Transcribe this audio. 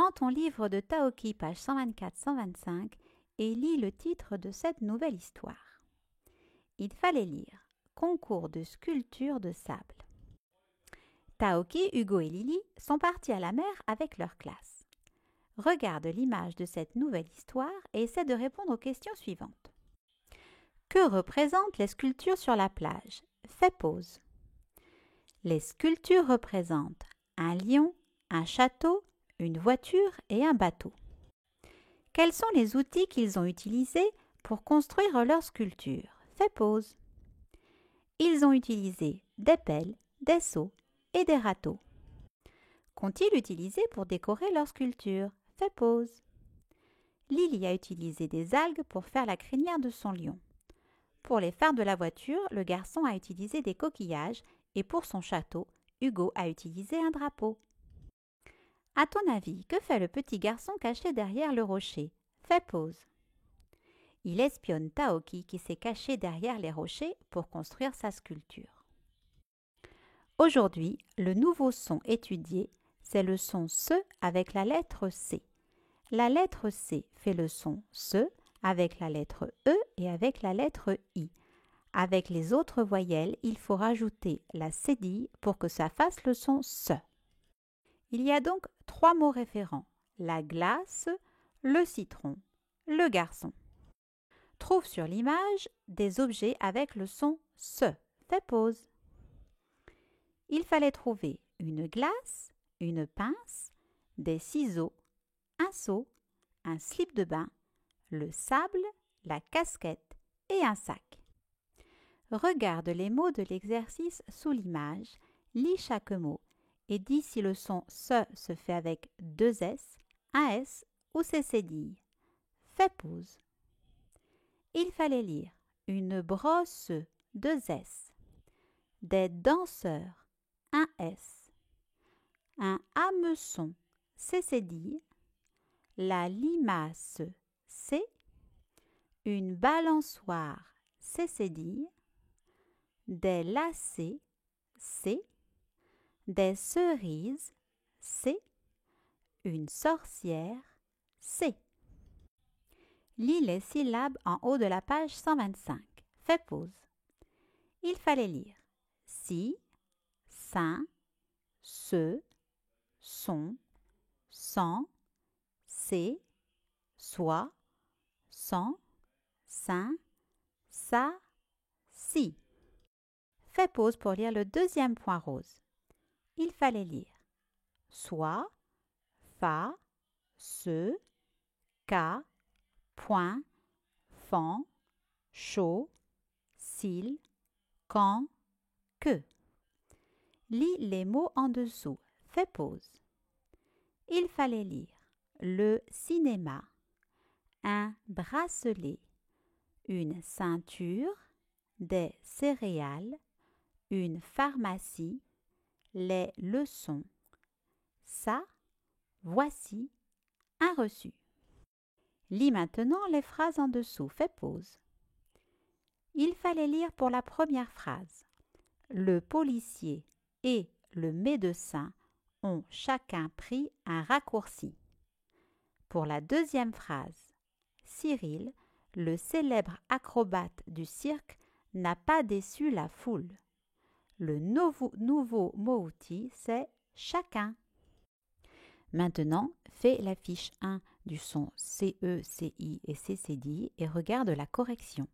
Prends ton livre de Taoki, page 124-125, et lis le titre de cette nouvelle histoire. Il fallait lire « Concours de sculpture de sable ». Taoki, Hugo et Lily sont partis à la mer avec leur classe. Regarde l'image de cette nouvelle histoire et essaie de répondre aux questions suivantes. Que représentent les sculptures sur la plage? Fais pause. Les sculptures représentent un lion, un château, une voiture et un bateau. Quels sont les outils qu'ils ont utilisés pour construire leur sculpture? Fais pause. Ils ont utilisé des pelles, des seaux et des râteaux. Qu'ont-ils utilisé pour décorer leur sculpture? Fais pause. Lily a utilisé des algues pour faire la crinière de son lion. Pour les phares de la voiture, le garçon a utilisé des coquillages et pour son château, Hugo a utilisé un drapeau. À ton avis, que fait le petit garçon caché derrière le rocher? Fais pause. Il espionne Taoki qui s'est caché derrière les rochers pour construire sa sculpture. Aujourd'hui, le nouveau son étudié, c'est le son SE avec la lettre C. La lettre C fait le son SE avec la lettre E et avec la lettre I. Avec les autres voyelles, il faut rajouter la cédille pour que ça fasse le son SE. Il y a donc 3 mots référents, la glace, le citron, le garçon. Trouve sur l'image des objets avec le son SE. Fais pause. Il fallait trouver une glace, une pince, des ciseaux, un seau, un slip de bain, le sable, la casquette et un sac. Regarde les mots de l'exercice sous l'image, lis chaque mot et dis si le son se fait avec 2 S, un S ou c'est cédille. Fais pause. Il fallait lire une brosse, 2 S, des danseurs, un S, un hameçon, c'est cédille, la limace, C, une balançoire, c'est cédille, des lacets, C, des cerises, C, une sorcière, C. Lis les syllabes en haut de la page 125. Fais pause. Il fallait lire si, saint, ce, son, sans, c'est, soit, sans, saint, ça, si. Fais pause pour lire le deuxième point rose. Il fallait lire soit, fa, se, ca, point, fan, chaud, cil, quand, que. Lis les mots en dessous. Fais pause. Il fallait lire le cinéma, un bracelet, une ceinture, des céréales, une pharmacie, les leçons, ça, voici, un reçu. Lis maintenant les phrases en dessous. Fais pause. Il fallait lire pour la première phrase. Le policier et le médecin ont chacun pris un raccourci. Pour la deuxième phrase, Cyril, le célèbre acrobate du cirque, n'a pas déçu la foule. Le nouveau mot-outil, c'est chacun. Maintenant, fais la fiche 1 du son CE, CI et CCD et regarde la correction.